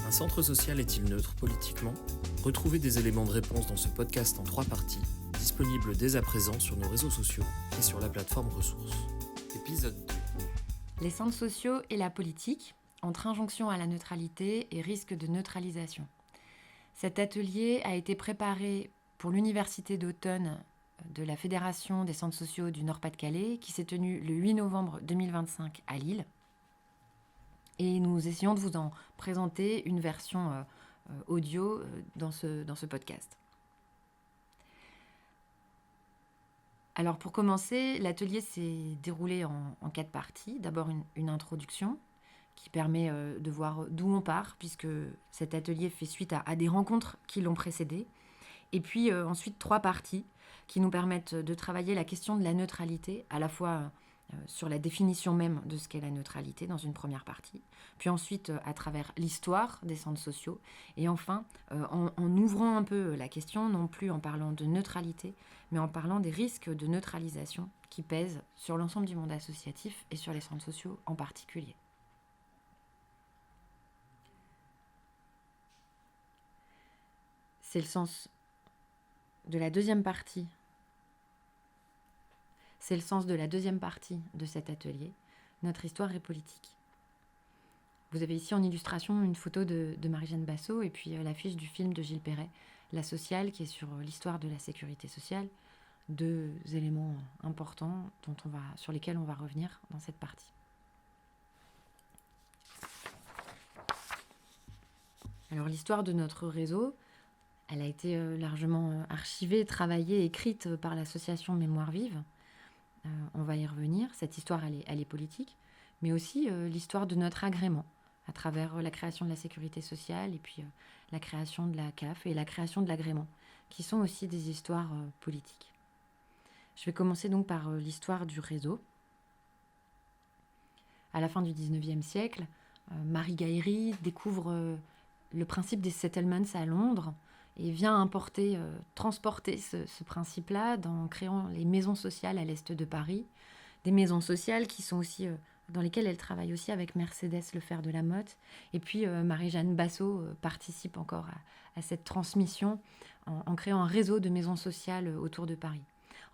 Un centre social est-il neutre politiquement ? Retrouvez des éléments de réponse dans ce podcast en 3 parties, disponible dès à présent sur nos réseaux sociaux et sur la plateforme Ressources. Épisode 2. Les centres sociaux et la politique, entre injonction à la neutralité et risque de neutralisation. Cet atelier a été préparé pour l'université d'automne de la Fédération des centres sociaux du Nord-Pas-de-Calais qui s'est tenue le 8 novembre 2025 à Lille. Et nous essayons de vous en présenter une version audio dans ce podcast. Alors pour commencer, l'atelier s'est déroulé en 4 parties. D'abord une introduction qui permet de voir d'où on part, puisque cet atelier fait suite à des rencontres qui l'ont précédé. Et puis ensuite 3 parties qui nous permettent de travailler la question de la neutralité, à la fois sur la définition même de ce qu'est la neutralité dans une première partie, puis ensuite à travers l'histoire des centres sociaux, et enfin en ouvrant un peu la question, non plus en parlant de neutralité, mais en parlant des risques de neutralisation qui pèsent sur l'ensemble du monde associatif et sur les centres sociaux en particulier. C'est le sens de la deuxième partie. C'est le sens de la deuxième partie de cet atelier, notre histoire et politique. Vous avez ici en illustration une photo de Marie-Jeanne Basso et puis l'affiche du film de Gilles Perret, La Sociale, qui est sur l'histoire de la sécurité sociale. 2 éléments importants sur lesquels on va revenir dans cette partie. Alors l'histoire de notre réseau, elle a été largement archivée, travaillée, écrite par l'association Mémoire Vive. On va y revenir. Cette histoire, elle est politique, mais aussi l'histoire de notre agrément à travers la création de la sécurité sociale et puis la création de la CAF et la création de l'agrément, qui sont aussi des histoires politiques. Je vais commencer donc par l'histoire du réseau. À la fin du 19e siècle, Marie Gaïry découvre le principe des settlements à Londres et vient transporter ce principe-là en créant les maisons sociales à l'est de Paris. Des maisons sociales qui sont aussi, dans lesquelles elle travaille aussi avec Mercedes Lefer de la Motte. Et puis Marie-Jeanne Basso participe encore à cette transmission en créant un réseau de maisons sociales autour de Paris.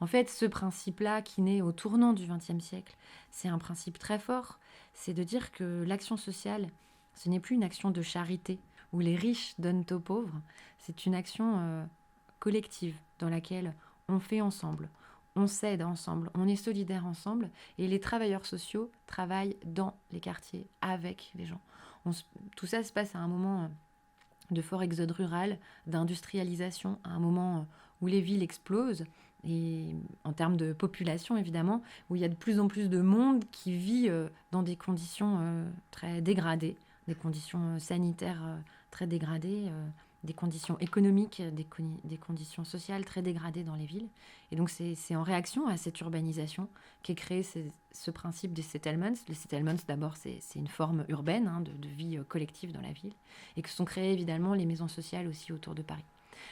En fait, ce principe-là qui naît au tournant du XXe siècle, c'est un principe très fort. C'est de dire que l'action sociale, ce n'est plus une action de charité, où les riches donnent aux pauvres, c'est une action collective dans laquelle on fait ensemble, on s'aide ensemble, on est solidaires ensemble, et les travailleurs sociaux travaillent dans les quartiers avec les gens. Tout ça se passe à un moment de fort exode rural, d'industrialisation, à un moment où les villes explosent, et en termes de population évidemment, où il y a de plus en plus de monde qui vit dans des conditions très dégradées, des conditions sanitaires très dégradées, des conditions économiques, des conditions sociales très dégradées dans les villes. Et donc c'est en réaction à cette urbanisation qu'est créé ce principe des settlements. Les settlements, d'abord, c'est une forme urbaine de vie collective dans la ville, et que sont créées évidemment les maisons sociales aussi autour de Paris.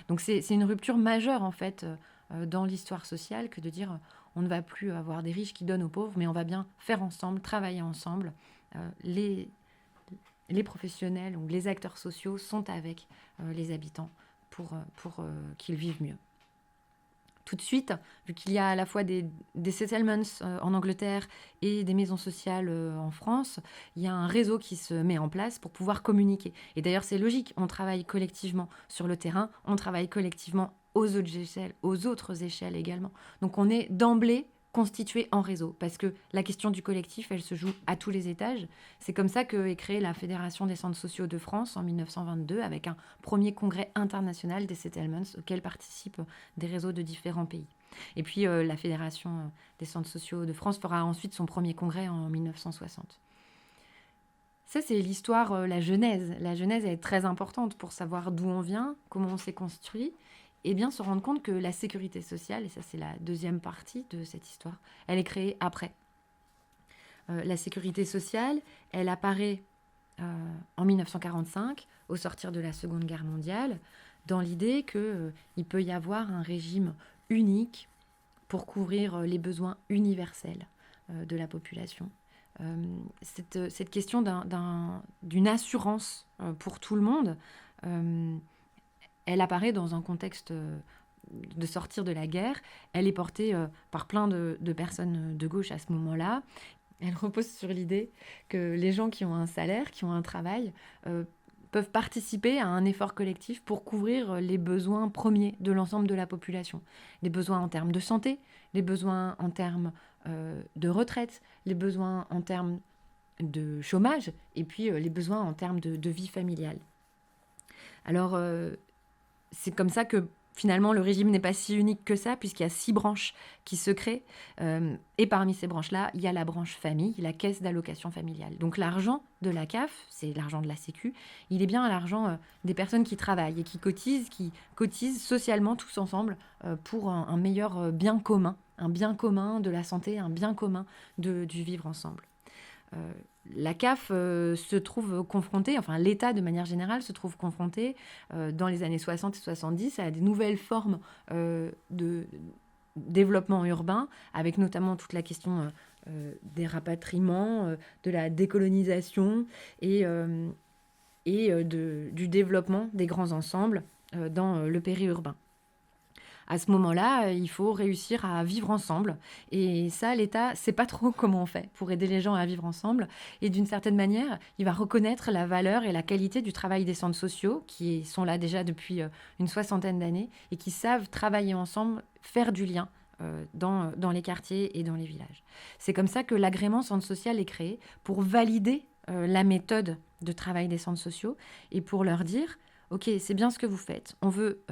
Donc c'est une rupture majeure en fait dans l'histoire sociale que de dire on ne va plus avoir des riches qui donnent aux pauvres, mais on va bien faire ensemble, travailler ensemble. Les professionnels ou les acteurs sociaux sont avec les habitants pour qu'ils vivent mieux. Tout de suite, vu qu'il y a à la fois des settlements en Angleterre et des maisons sociales en France, il y a un réseau qui se met en place pour pouvoir communiquer. Et d'ailleurs, c'est logique, on travaille collectivement sur le terrain, on travaille collectivement aux autres échelles également. Donc on est d'emblée constitué en réseau, parce que la question du collectif, elle se joue à tous les étages. C'est comme ça qu'est créée la Fédération des centres sociaux de France en 1922, avec un premier congrès international des settlements auquel participent des réseaux de différents pays. Et puis la Fédération des centres sociaux de France fera ensuite son premier congrès en 1960. Ça, c'est l'histoire, la genèse. La genèse est très importante pour savoir d'où on vient, comment on s'est construit, et bien se rendre compte que la sécurité sociale, et ça c'est la deuxième partie de cette histoire, elle est créée après. La sécurité sociale, elle apparaît en 1945, au sortir de la Seconde Guerre mondiale, dans l'idée qu'il peut y avoir un régime unique pour couvrir les besoins universels de la population, cette question d'une assurance pour tout le monde, elle apparaît dans un contexte de sortir de la guerre. Elle est portée par plein de personnes de gauche à ce moment-là. Elle repose sur l'idée que les gens qui ont un salaire, qui ont un travail, peuvent participer à un effort collectif pour couvrir les besoins premiers de l'ensemble de la population. Les besoins en termes de santé, les besoins en termes de retraite, les besoins en termes de chômage, et puis les besoins en termes de vie familiale. Alors, c'est comme ça que finalement, le régime n'est pas si unique que ça, puisqu'il y a 6 branches qui se créent. Et parmi ces branches-là, il y a la branche famille, la caisse d'allocation familiale. Donc l'argent de la CAF, c'est l'argent de la Sécu, il est bien l'argent des personnes qui travaillent et qui cotisent socialement tous ensemble pour un meilleur bien commun de la santé, un bien commun du vivre ensemble. La CAF se trouve confrontée, enfin l'État de manière générale se trouve confronté dans les années 60 et 70 à des nouvelles formes de développement urbain, avec notamment toute la question des rapatriements, de la décolonisation et du développement des grands ensembles dans le périurbain. À ce moment-là, il faut réussir à vivre ensemble. Et ça, l'État ne sait pas trop comment on fait pour aider les gens à vivre ensemble. Et d'une certaine manière, il va reconnaître la valeur et la qualité du travail des centres sociaux, qui sont là déjà depuis une 60aine d'années, et qui savent travailler ensemble, faire du lien dans les quartiers et dans les villages. C'est comme ça que l'agrément centre social est créé, pour valider la méthode de travail des centres sociaux, et pour leur dire, OK, c'est bien ce que vous faites. On veut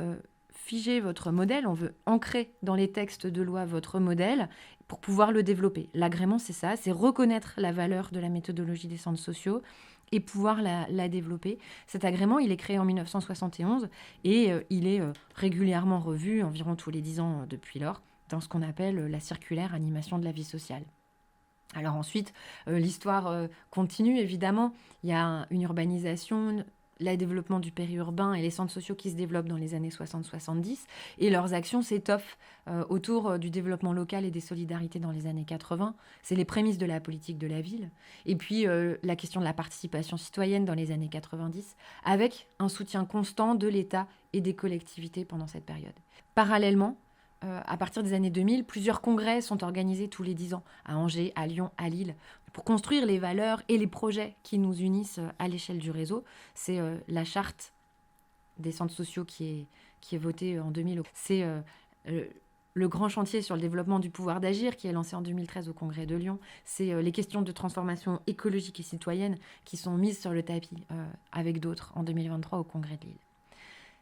figer votre modèle, on veut ancrer dans les textes de loi votre modèle pour pouvoir le développer. L'agrément, c'est ça, c'est reconnaître la valeur de la méthodologie des centres sociaux et pouvoir la développer. Cet agrément, il est créé en 1971 et il est régulièrement revu, environ tous les 10 ans depuis lors, dans ce qu'on appelle la circulaire animation de la vie sociale. Alors ensuite, l'histoire continue, évidemment. Il y a une urbanisation, le développement du périurbain et les centres sociaux qui se développent dans les années 60-70, et leurs actions s'étoffent autour du développement local et des solidarités dans les années 80. C'est les prémices de la politique de la ville. Et puis la question de la participation citoyenne dans les années 90, avec un soutien constant de l'État et des collectivités pendant cette période. Parallèlement, à partir des années 2000, plusieurs congrès sont organisés tous les 10 ans, à Angers, à Lyon, à Lille, pour construire les valeurs et les projets qui nous unissent à l'échelle du réseau. C'est la charte des centres sociaux qui est votée en 2000. C'est le grand chantier sur le développement du pouvoir d'agir qui est lancé en 2013 au Congrès de Lyon. C'est les questions de transformation écologique et citoyenne qui sont mises sur le tapis avec d'autres en 2023 au Congrès de Lille.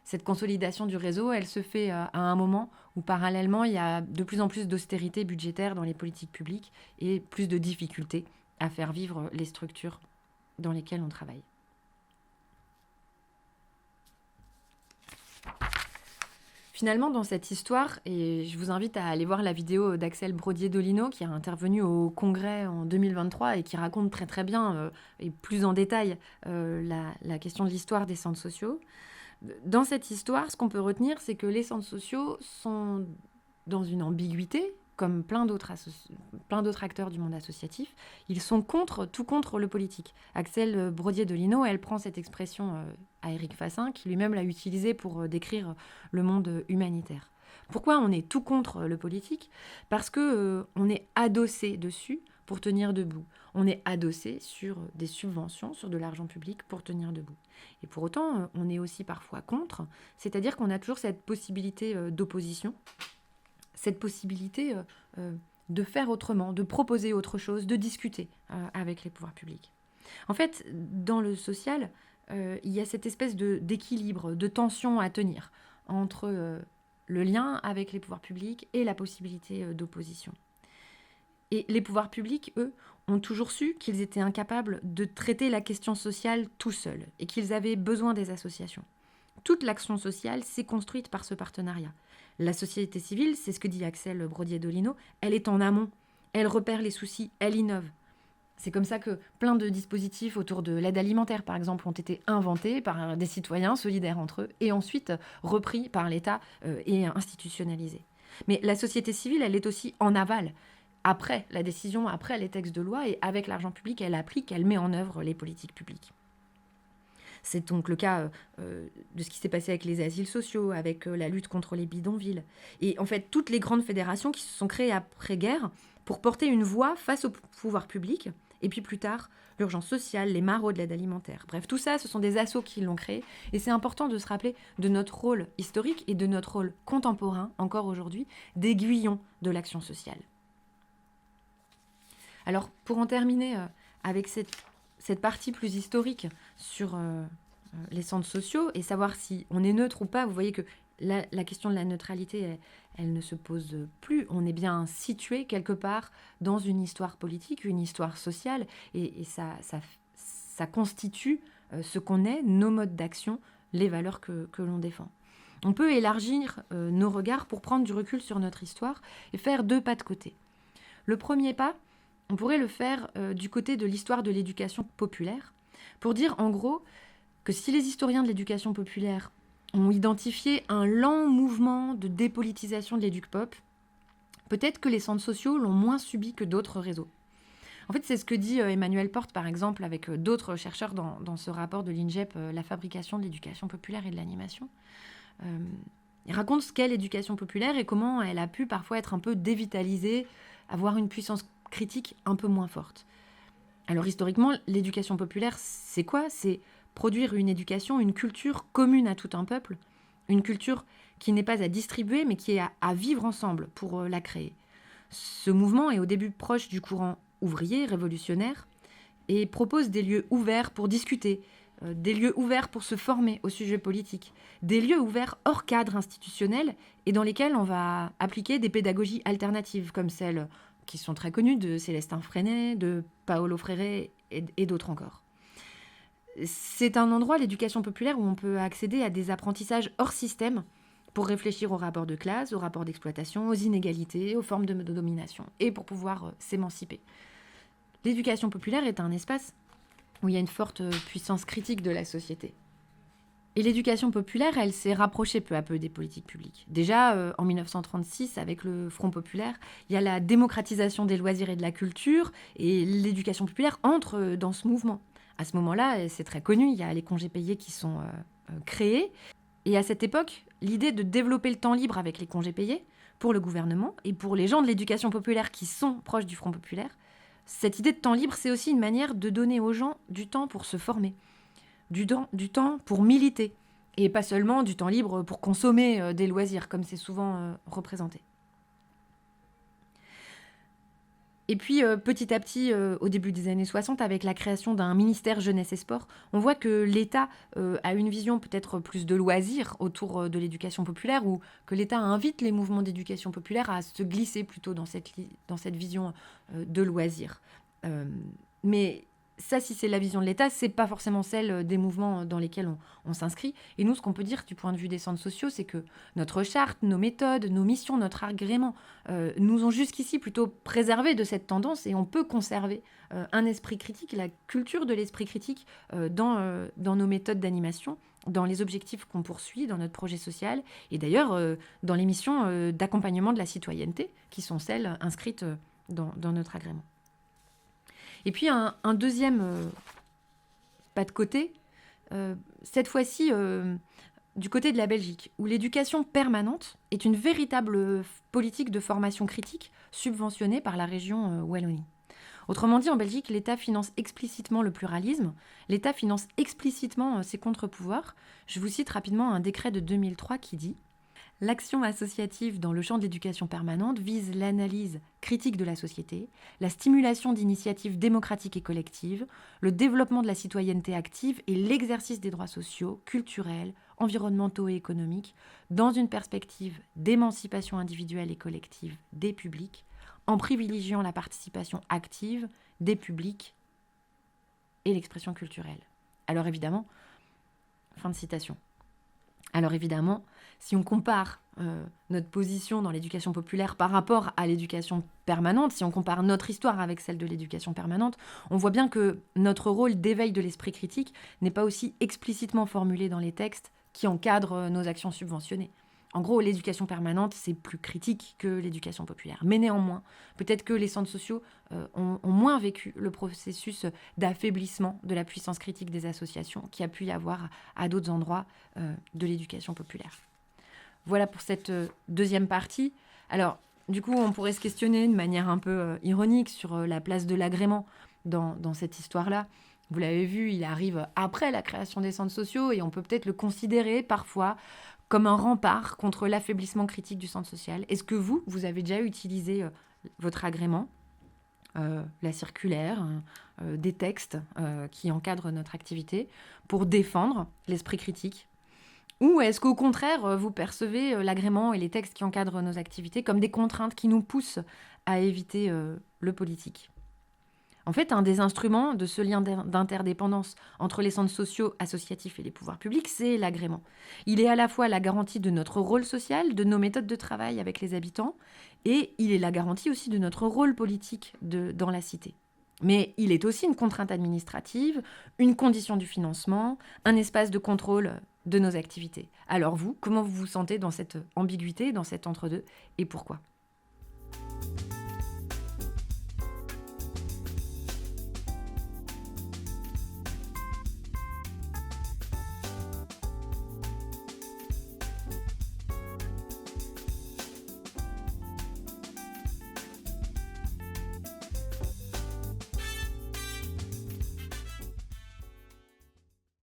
Cette consolidation du réseau, elle se fait à un moment où parallèlement, il y a de plus en plus d'austérité budgétaire dans les politiques publiques et plus de difficultés à faire vivre les structures dans lesquelles on travaille. Finalement, dans cette histoire, et je vous invite à aller voir la vidéo d'Axel Brodier-Dolino qui a intervenu au Congrès en 2023 et qui raconte très très bien et plus en détail la question de l'histoire des centres sociaux. Dans cette histoire, ce qu'on peut retenir, c'est que les centres sociaux sont dans une ambiguïté, comme plein d'autres acteurs du monde associatif. Ils sont tout contre le politique. Axel Brodier-Dolino, elle prend cette expression à Éric Fassin, qui lui-même l'a utilisée pour décrire le monde humanitaire. Pourquoi on est tout contre le politique ? Parce qu'on est adossé dessus pour tenir debout. On est adossé sur des subventions, sur de l'argent public pour tenir debout. Et pour autant, on est aussi parfois contre, c'est-à-dire qu'on a toujours cette possibilité d'opposition, cette possibilité de faire autrement, de proposer autre chose, de discuter avec les pouvoirs publics. En fait, dans le social, il y a cette espèce d'équilibre, de tension à tenir entre le lien avec les pouvoirs publics et la possibilité d'opposition. Et les pouvoirs publics, eux, ont toujours su qu'ils étaient incapables de traiter la question sociale tout seuls et qu'ils avaient besoin des associations. Toute l'action sociale s'est construite par ce partenariat. La société civile, c'est ce que dit Axel Brodier-Dolino, elle est en amont, elle repère les soucis, elle innove. C'est comme ça que plein de dispositifs autour de l'aide alimentaire, par exemple, ont été inventés par des citoyens solidaires entre eux et ensuite repris par l'État et institutionnalisés. Mais la société civile, elle est aussi en aval. après la décision, après les textes de loi, et avec l'argent public, elle applique, elle met en œuvre les politiques publiques. C'est donc le cas de ce qui s'est passé avec les asiles sociaux, avec la lutte contre les bidonvilles. Et en fait, toutes les grandes fédérations qui se sont créées après-guerre pour porter une voix face au pouvoir public, et puis plus tard, l'urgence sociale, les maraudes de l'aide alimentaire. Bref, tout ça, ce sont des assos qui l'ont créé. Et c'est important de se rappeler de notre rôle historique et de notre rôle contemporain, encore aujourd'hui, d'aiguillon de l'action sociale. Alors, pour en terminer avec cette partie plus historique sur les centres sociaux et savoir si on est neutre ou pas, vous voyez que la question de la neutralité, elle ne se pose plus. On est bien situé quelque part dans une histoire politique, une histoire sociale, et ça constitue ce qu'on est, nos modes d'action, les valeurs que l'on défend. On peut élargir nos regards pour prendre du recul sur notre histoire et faire 2 pas de côté. Le premier pas, on pourrait le faire du côté de l'histoire de l'éducation populaire, pour dire en gros que si les historiens de l'éducation populaire ont identifié un lent mouvement de dépolitisation de l'éduc-pop, peut-être que les centres sociaux l'ont moins subi que d'autres réseaux. En fait, c'est ce que dit Emmanuel Porte, par exemple, avec d'autres chercheurs dans ce rapport de l'INGEP, La fabrication de l'éducation populaire et de l'animation. Il raconte ce qu'est l'éducation populaire et comment elle a pu parfois être un peu dévitalisée, avoir une puissance critique un peu moins forte. Alors historiquement, l'éducation populaire, c'est quoi ? C'est produire une éducation, une culture commune à tout un peuple, une culture qui n'est pas à distribuer, mais qui est à vivre ensemble pour la créer. Ce mouvement est au début proche du courant ouvrier, révolutionnaire, et propose des lieux ouverts pour discuter, des lieux ouverts pour se former au sujet politique, des lieux ouverts hors cadre institutionnel et dans lesquels on va appliquer des pédagogies alternatives, comme celles qui sont très connues de Célestin Freinet, de Paolo Freire et d'autres encore. C'est un endroit, l'éducation populaire, où on peut accéder à des apprentissages hors système pour réfléchir aux rapports de classe, aux rapports d'exploitation, aux inégalités, aux formes de domination, et pour pouvoir s'émanciper. L'éducation populaire est un espace où il y a une forte puissance critique de la société. Et l'éducation populaire, elle s'est rapprochée peu à peu des politiques publiques. Déjà, en 1936, avec le Front populaire, il y a la démocratisation des loisirs et de la culture, et l'éducation populaire entre dans ce mouvement. À ce moment-là, c'est très connu, il y a les congés payés qui sont créés. Et à cette époque, l'idée de développer le temps libre avec les congés payés, pour le gouvernement et pour les gens de l'éducation populaire qui sont proches du Front populaire, cette idée de temps libre, c'est aussi une manière de donner aux gens du temps pour se former, du temps pour militer, et pas seulement du temps libre pour consommer des loisirs, comme c'est souvent représenté. Et puis, petit à petit, au début des années 60, avec la création d'un ministère jeunesse et sport, on voit que l'État a une vision peut-être plus de loisirs autour de l'éducation populaire, ou que l'État invite les mouvements d'éducation populaire à se glisser plutôt dans cette vision de loisirs. Mais ça, si c'est la vision de l'État, c'est pas forcément celle des mouvements dans lesquels on s'inscrit. Et nous, ce qu'on peut dire du point de vue des centres sociaux, c'est que notre charte, nos méthodes, nos missions, notre agrément nous ont jusqu'ici plutôt préservé de cette tendance, et on peut conserver un esprit critique, la culture de l'esprit critique dans nos méthodes d'animation, dans les objectifs qu'on poursuit, dans notre projet social, et d'ailleurs dans les missions d'accompagnement de la citoyenneté, qui sont celles inscrites dans notre agrément. Et puis un deuxième pas de côté, cette fois-ci du côté de la Belgique, où l'éducation permanente est une véritable politique de formation critique subventionnée par la région Wallonie. Autrement dit, en Belgique, l'État finance explicitement le pluralisme, l'État finance explicitement ses contre-pouvoirs. Je vous cite rapidement un décret de 2003 qui dit: l'action associative dans le champ de l'éducation permanente vise l'analyse critique de la société, la stimulation d'initiatives démocratiques et collectives, le développement de la citoyenneté active et l'exercice des droits sociaux, culturels, environnementaux et économiques dans une perspective d'émancipation individuelle et collective des publics, en privilégiant la participation active des publics et l'expression culturelle. Alors évidemment, fin de citation. Alors évidemment, si on compare notre position dans l'éducation populaire par rapport à l'éducation permanente, si on compare notre histoire avec celle de l'éducation permanente, on voit bien que notre rôle d'éveil de l'esprit critique n'est pas aussi explicitement formulé dans les textes qui encadrent nos actions subventionnées. En gros, l'éducation permanente, c'est plus critique que l'éducation populaire. Mais néanmoins, peut-être que les centres sociaux ont moins vécu le processus d'affaiblissement de la puissance critique des associations qu'il y a pu y avoir à d'autres endroits de l'éducation populaire. Voilà pour cette deuxième partie. Alors, du coup, on pourrait se questionner de manière un peu ironique sur la place de l'agrément dans cette histoire-là. Vous l'avez vu, il arrive après la création des centres sociaux et on peut peut-être le considérer parfois comme un rempart contre l'affaiblissement critique du centre social. Est-ce que vous avez déjà utilisé votre agrément, la circulaire, des textes qui encadrent notre activité pour défendre l'esprit critique ? Ou est-ce qu'au contraire, vous percevez l'agrément et les textes qui encadrent nos activités comme des contraintes qui nous poussent à éviter le politique ? En fait, un des instruments de ce lien d'interdépendance entre les centres sociaux, associatifs et les pouvoirs publics, c'est l'agrément. Il est à la fois la garantie de notre rôle social, de nos méthodes de travail avec les habitants, et il est la garantie aussi de notre rôle politique dans la cité. Mais il est aussi une contrainte administrative, une condition du financement, un espace de contrôle de nos activités. Alors vous, comment vous vous sentez dans cette ambiguïté, dans cet entre-deux, et pourquoi ?